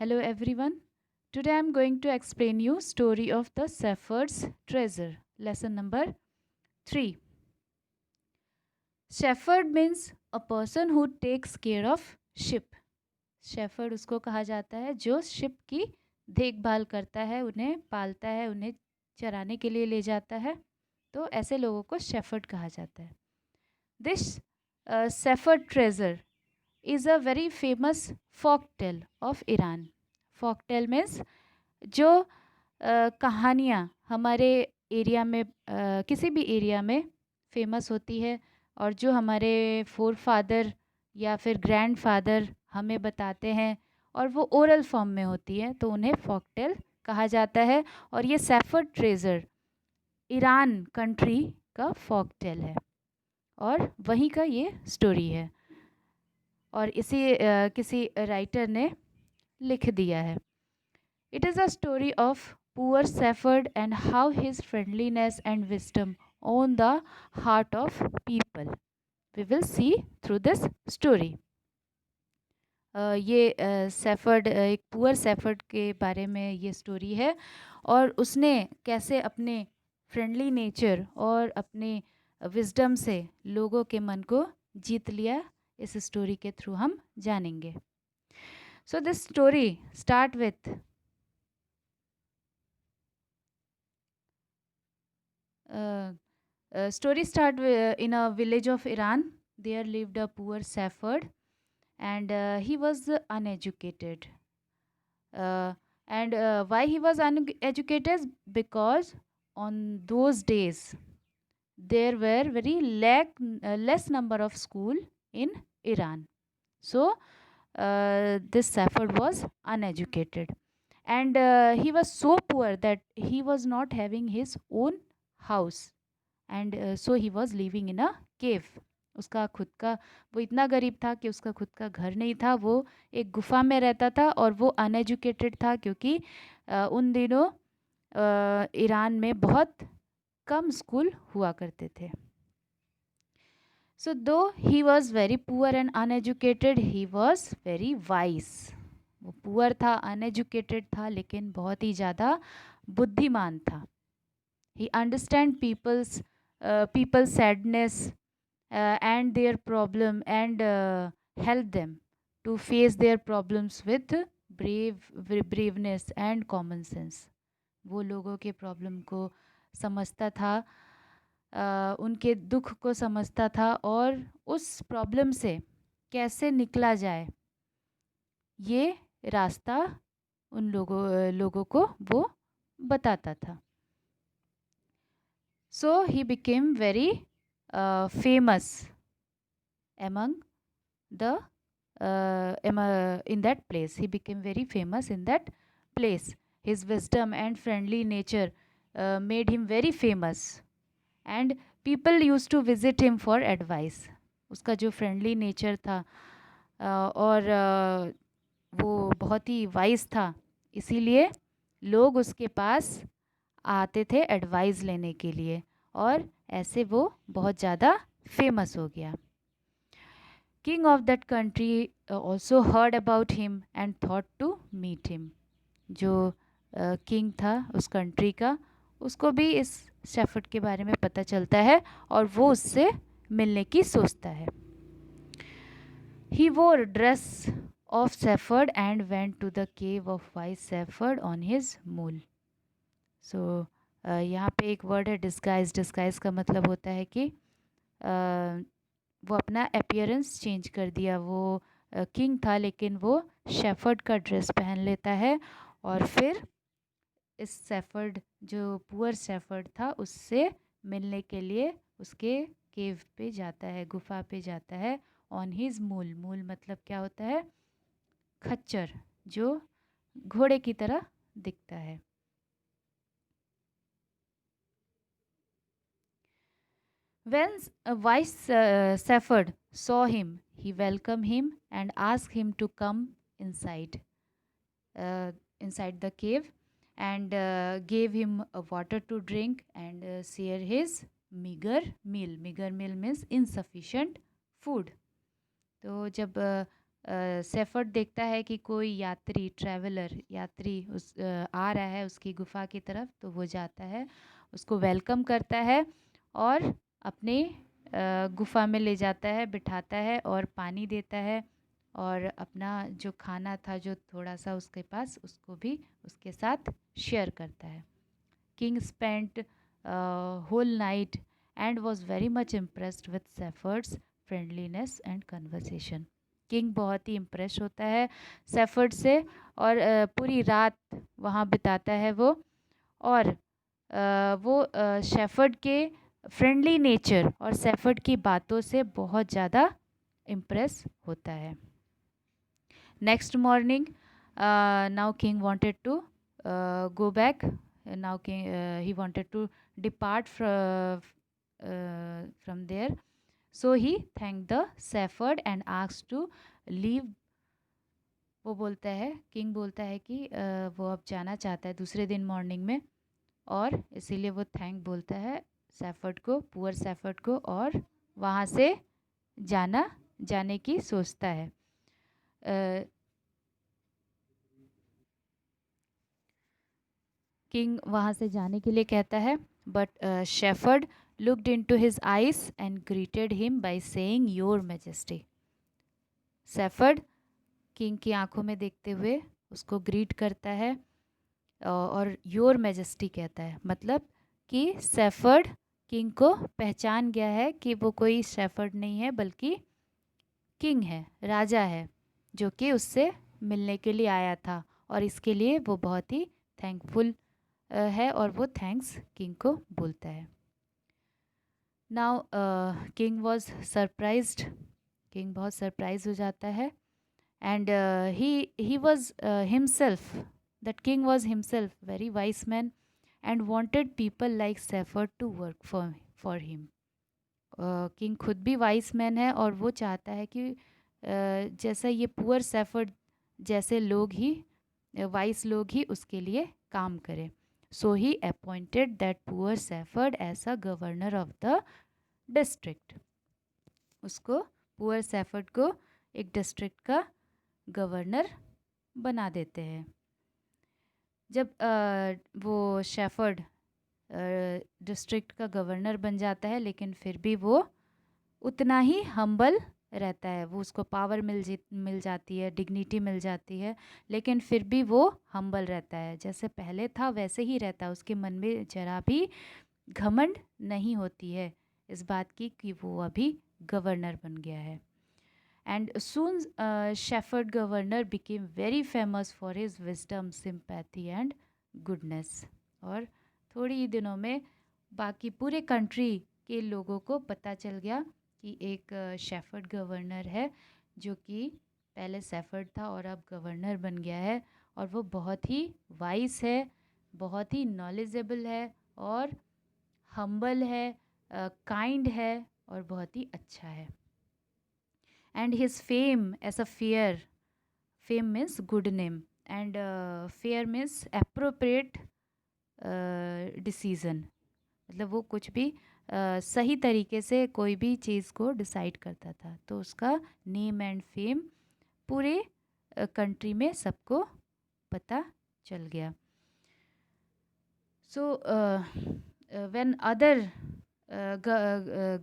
Hello everyone. Today I am going to explain you story of the shepherd's treasure. Lesson number 3. Shepherd means a person who takes care of sheep. Shepherd उसको कहा जाता है जो ship की देखभाल करता है, उन्हें पालता है, उन्हें चराने के लिए ले जाता है. तो ऐसे लोगों को शेफर्ड कहा जाता है. This shepherd treasure is a very famous folk tale of Iran. Folk tale means जो कहानियाँ हमारे एरिया में किसी भी एरिया में फेमस होती है और जो हमारे फोर फादर या फिर ग्रैंड फादर हमें बताते हैं और वो ओरल फॉर्म में होती है तो उन्हें फॉकटेल कहा जाता है. और ये सैफर्ड ट्रेजर ईरान कंट्री का फॉकटेल है और वहीं का ये स्टोरी है और इसी किसी राइटर ने लिख दिया है. It is a story of poor shepherd and how his friendliness and wisdom own the heart of people. We will see through this story. ये शेफर्ड एक पुअर शेफर्ड के बारे में ये स्टोरी है और उसने कैसे अपने फ्रेंडली नेचर और अपने विजडम से लोगों के मन को जीत लिया, इस स्टोरी के थ्रू हम जानेंगे. सो this story start with story start in a village of Iran. There lived a poor shepherd, and he was uneducated. And why he was uneducated? Because on those days there were very less number of school in Iran. So this shepherd was uneducated, and he was so poor that he was not having his own house. And so he was living in a cave. उसका खुद का वो इतना गरीब था कि उसका खुद का घर नहीं था, वो एक गुफा में रहता था और वो अनएजुकेटेड था क्योंकि उन दिनों ईरान में बहुत कम स्कूल हुआ करते थे. सो दो he was very poor and uneducated, he was very wise. वो पुअर था, अनएजुकेटेड था, लेकिन बहुत ही ज़्यादा बुद्धिमान था. ही understand people's sadness and their problem and help them to face their problems with braveness and common sense. वो लोगों के प्रॉब्लम को समझता था, उनके दुख को समझता था और उस प्रॉब्लम से कैसे निकला जाए ये रास्ता उन लोगों को वो बताता था. So he became very famous among the in that place. He became very famous in that place. His wisdom and friendly nature made him very famous, and people used to visit him for advice. उसका जो friendly nature था और वो बहुत ही wise था, इसीलिए लोग उसके पास आते थे एडवाइस लेने के लिए और ऐसे वो बहुत ज़्यादा फेमस हो गया. King of that country also heard about him and thought to meet him. जो किंग था उस कंट्री का, उसको भी इस शेफर्ड के बारे में पता चलता है और वो उससे मिलने की सोचता है. He wore dress of shepherd and went to the cave of wise shepherd on his mule. सो यहाँ पे एक वर्ड है डिस्गाइज. डिस्गाइज का मतलब होता है कि वो अपना अपीयरेंस चेंज कर दिया. वो किंग था लेकिन वो शेफर्ड का ड्रेस पहन लेता है और फिर इस शेफर्ड जो पुअर शेफर्ड था उससे मिलने के लिए उसके केव पे जाता है, गुफा पे जाता है. ऑन हिज मूल. मूल मतलब क्या होता है? खच्चर, जो घोड़े की तरह दिखता है. When a wise shepherd saw him, he welcomed him and asked him to come inside the cave and gave him water to drink and share his meager meal. Meager meal means insufficient food. तो जब shepherd देखता है कि कोई यात्री आ रहा है उसकी गुफा की तरफ, तो वो जाता है, उसको वेलकम करता है और अपने गुफा में ले जाता है, बिठाता है और पानी देता है, और अपना जो खाना था जो थोड़ा सा उसके पास, उसको भी उसके साथ शेयर करता है. King spent whole night and was very much impressed with Safford's friendliness and conversation. King बहुत ही इम्प्रेस होता है सेफर्ड से, और पूरी रात वहाँ बिताता है वो, और वो शेफर्ड के फ्रेंडली नेचर और सेफर्ड की बातों से बहुत ज़्यादा इम्प्रेस होता है. Next morning, now king wanted to go back. Now he wanted to depart from there. So he thanked the shepherd and asked to leave. वो बोलता है, किंग बोलता है कि वो अब जाना चाहता है दूसरे दिन मॉर्निंग में, और इसीलिए वो थैंक बोलता है शेफर्ड को, पुअर शेफर्ड को, और वहाँ से जाने की सोचता है. किंग वहाँ से जाने के लिए कहता है, but shepherd looked into his eyes and greeted him by saying your majesty. Shepherd king की आंखों में देखते हुए उसको ग्रीट करता है और योर मैजेस्टी कहता है, मतलब कि शेफर्ड किंग को पहचान गया है कि वो कोई शेफर्ड नहीं है बल्कि किंग है, राजा है, जो कि उससे मिलने के लिए आया था, और इसके लिए वो बहुत ही थैंकफुल है, और वो थैंक्स किंग को बोलता है. Now king was surprised. King बहुत सरप्राइज हो जाता है, and he was himself, that king was himself very wise man and wanted people like shepherd to work for him. King खुद भी वाइज मैन है, और वो चाहता है कि जैसा ये पुअर सेफर्ड जैसे लोग ही, वाइज लोग ही उसके लिए काम करें. So he appointed that poor Safford as a governor of the district. उसको, पुअर सेफर्ड को, एक डिस्ट्रिक्ट का गवर्नर बना देते हैं. जब वो शेफर्ड डिस्ट्रिक्ट का गवर्नर बन जाता है, लेकिन फिर भी वो उतना ही हम्बल रहता है. वो उसको पावर मिल जाती है, डिग्निटी मिल जाती है, लेकिन फिर भी वो हम्बल रहता है. जैसे पहले था वैसे ही रहता है. उसके मन में जरा भी घमंड नहीं होती है इस बात की कि वो अभी गवर्नर बन गया है. And soon shepherd governor became very famous for his wisdom, sympathy and goodness. और थोड़ी ही दिनों में बाकी पूरे कंट्री के लोगों को पता चल गया कि एक शेफर्ड गवर्नर है, जो कि पहले शेफर्ड था और अब गवर्नर बन गया है, और वो बहुत ही वाइस है, बहुत ही नॉलेजेबल है, और हम्बल है, काइंड है, और बहुत ही अच्छा है. And his fame as a fair, fame means good name, and fair means appropriate decision, मतलब वो कुछ भी सही तरीके से कोई भी चीज़ को डिसाइड करता था. तो उसका नेम एंड फेम पूरे कंट्री में सबको पता चल गया. So when other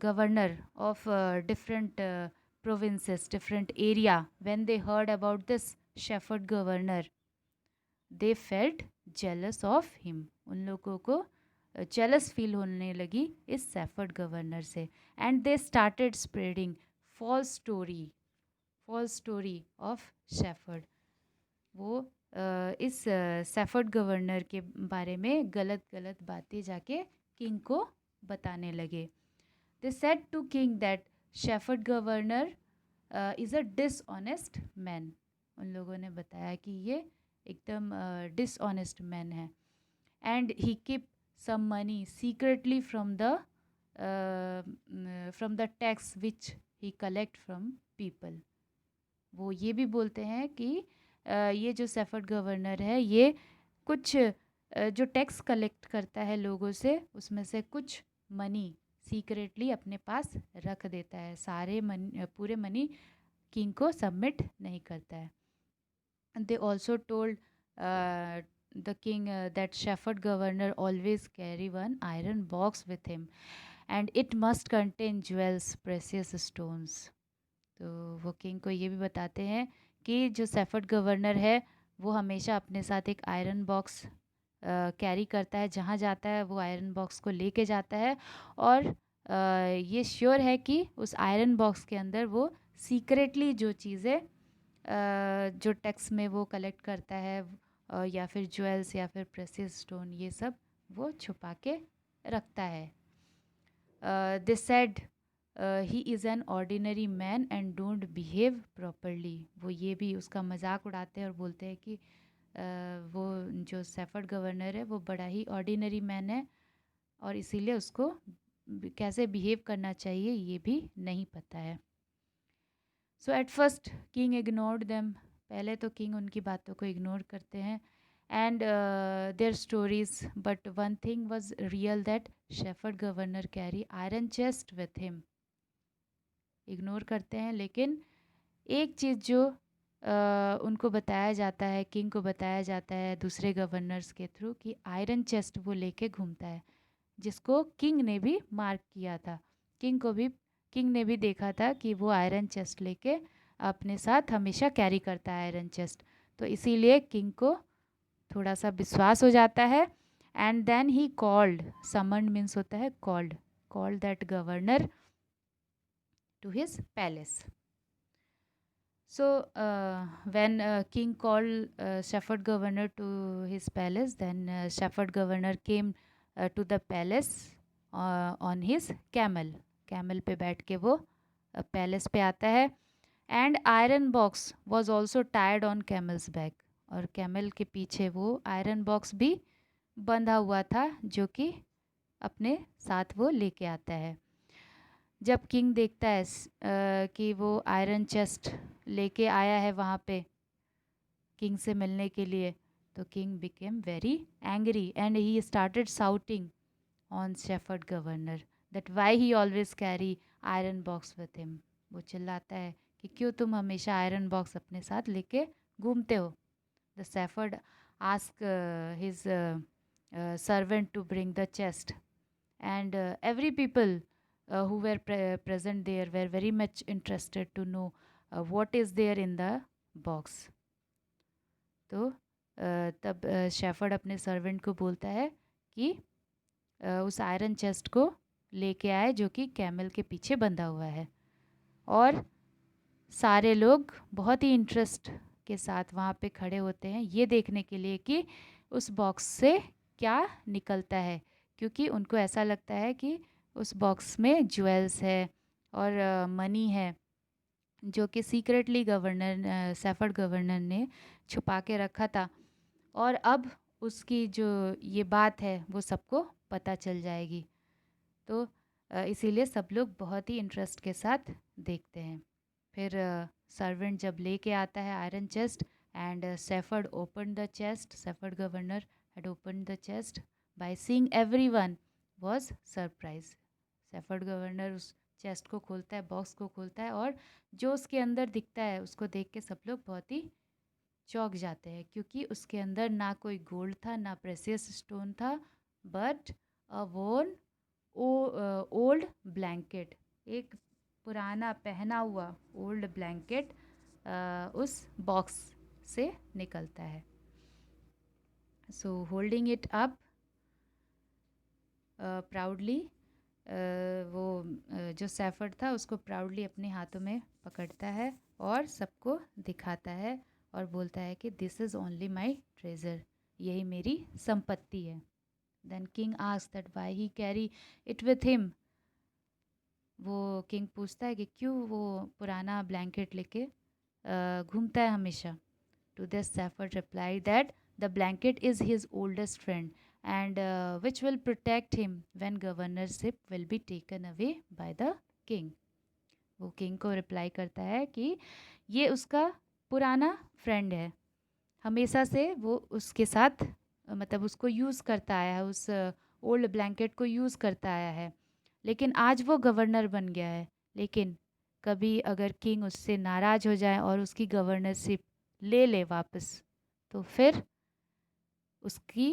governor of different provinces, different area, when they heard about this shepherd governor, they felt jealous of him. उन लोगों को jealous feel होने लगी इस shepherd governor से, and they started spreading false story of shepherd. वो इस shepherd governor के बारे में गलत बातें जाके किंग को बताने लगे. They said to king that shepherd governor is a dishonest man. उन लोगों ने बताया कि ये एकदम डिसऑनेस्ट मैन है. And he keep some money secretly from the tax which he collect from people. वो ये भी बोलते हैं कि ये जो शेफर्ड गवर्नर है, ये कुछ जो टैक्स कलेक्ट करता है लोगों से, उसमें से कुछ मनी सीक्रेटली अपने पास रख देता है. पूरे मनी किंग को सबमिट नहीं करता है. They also told the king that Shepherd governor always carry one iron box with him and it must contain jewels, precious stones. तो वो किंग को ये भी बताते हैं कि जो शेफर्ड गवर्नर है वो हमेशा अपने साथ एक आयरन बॉक्स कैरी करता है, जहाँ जाता है वो आयरन बॉक्स को लेके जाता है और ये श्योर है कि उस आयरन बॉक्स के अंदर वो सीक्रेटली जो चीज़ें जो टैक्स में वो कलेक्ट करता है या फिर ज्वेल्स या फिर प्रेसियस स्टोन, ये सब वो छुपा के रखता है. They said he is an ordinary man and don't behave properly. वो ये भी उसका मजाक उड़ाते हैं और बोलते हैं कि वो जो शेफर्ड गवर्नर है वो बड़ा ही ऑर्डिनरी मैन है और इसीलिए उसको कैसे बिहेव करना चाहिए ये भी नहीं पता है. So at first king ignored them. पहले तो किंग उनकी बातों को इग्नोर करते हैं and their stories, but one thing was real that shepherd governor carry iron chest with him. Ignore करते हैं लेकिन एक चीज़ जो उनको बताया जाता है, किंग को बताया जाता है दूसरे गवर्नर्स के थ्रू कि आयरन चेस्ट वो लेके घूमता है, जिसको किंग ने भी मार्क किया था. किंग ने भी देखा था कि वो आयरन चेस्ट लेके अपने साथ हमेशा कैरी करता है आयरन चेस्ट. तो इसीलिए किंग को थोड़ा सा विश्वास हो जाता है and then he called, summon means होता है called that governor to his palace. So when king called Shepherd governor to his palace, then Shepherd governor came to the palace on his camel. Camel पे बैठ के वो palace पे आता है and iron box was also tired on camel's back. और camel के पीछे वो आयरन बॉक्स भी बंधा हुआ था जो कि अपने साथ वो लेके आता है. जब किंग देखता है कि वो आयरन चेस्ट लेके आया है वहाँ पे किंग से मिलने के लिए, तो king became very angry and he started shouting on shepherd governor that why he always carry iron box with him. वो चिल्लाता है कि क्यों तुम हमेशा आयरन बॉक्स अपने साथ लेके घूमते हो. The shepherd ask his servant to bring the chest and every people who were present there were very much interested to know what is there in the box. तो तब शेफर्ड अपने servant को बोलता है कि उस आयरन चेस्ट को लेके आए जो कि कैमल के पीछे बंधा हुआ है. और सारे लोग बहुत ही इंटरेस्ट के साथ वहाँ पे खड़े होते हैं ये देखने के लिए कि उस बॉक्स से क्या निकलता है, क्योंकि उनको ऐसा लगता है कि उस बॉक्स में ज्वेल्स है और मनी है जो कि सीक्रेटली शेफर्ड गवर्नर ने छुपा के रखा था और अब उसकी जो ये बात है वो सबको पता चल जाएगी. तो इसीलिए सब लोग बहुत ही इंटरेस्ट के साथ देखते हैं. फिर सर्वेंट जब लेके आता है iron chest and shepherd open the chest, shepherd governor had open the chest by seeing everyone was surprise. Shepherd governor उस चेस्ट को खोलता है, बॉक्स को खोलता है और जो उसके अंदर दिखता है उसको देख के सब लोग बहुत ही चौंक जाते हैं, क्योंकि उसके अंदर ना कोई गोल्ड था ना प्रेसियस स्टोन था, बट अ वोन ओल्ड ब्लैंकेट, एक पुराना पहना हुआ ओल्ड ब्लैंकेट उस बॉक्स से निकलता है. सो होल्डिंग इट अप प्राउडली, वो जो शेफर्ड था उसको प्राउडली अपने हाथों में पकड़ता है और सबको दिखाता है और बोलता है कि this is only my treasure, यही मेरी संपत्ति है. Then king asks that why he carry it with him. वो किंग पूछता है कि क्यों वो पुराना ब्लैंकेट लेके घूमता है हमेशा. To this shepherd reply that the blanket is his oldest friend and which will protect him when governorship will be taken away by the king. वो किंग को रिप्लाई करता है कि ये उसका पुराना फ्रेंड है, हमेशा से वो उसके साथ मतलब उसको यूज़ करता आया है, उस ओल्ड ब्लैंकेट को यूज़ करता आया है, लेकिन आज वो गवर्नर बन गया है, लेकिन कभी अगर किंग उससे नाराज़ हो जाए और उसकी गवर्नरशिप ले ले वापस, तो फिर उसकी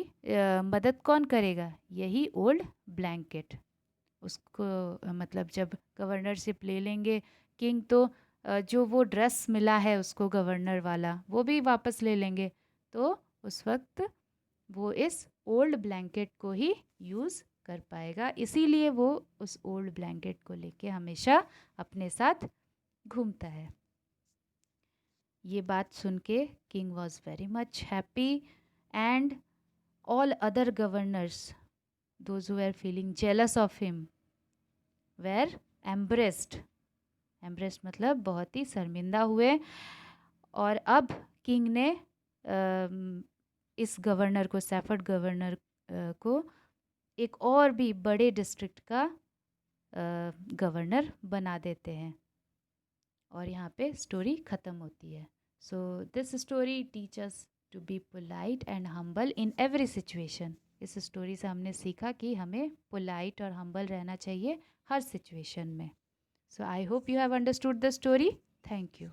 मदद कौन करेगा? यही ओल्ड ब्लैंकेट। उसको मतलब जब गवर्नरशिप ले लेंगे किंग, तो जो वो ड्रेस मिला है उसको गवर्नर वाला, वो भी वापस ले लेंगे। तो उस वक्त वो इस ओल्ड ब्लैंकेट को ही यूज़ कर पाएगा, इसीलिए वो उस ओल्ड ब्लैंकेट को लेके हमेशा अपने साथ घूमता है। ये बात सुन के king was very much happy, and all other governors, those who are feeling jealous of him, were embarrassed. Embarrassed मतलब बहुत ही शर्मिंदा हुए। और अब किंग ने इस गवर्नर को, सैफर्ड गवर्नर को एक और भी बड़े डिस्ट्रिक्ट का गवर्नर बना देते हैं, और यहाँ पे स्टोरी ख़त्म होती है। So this story teach us to be polite and humble in every situation. इस स्टोरी से हमने सीखा कि हमें पोलाइट और हम्बल रहना चाहिए हर सिचुएशन में। So I hope you have understood the story. Thank you.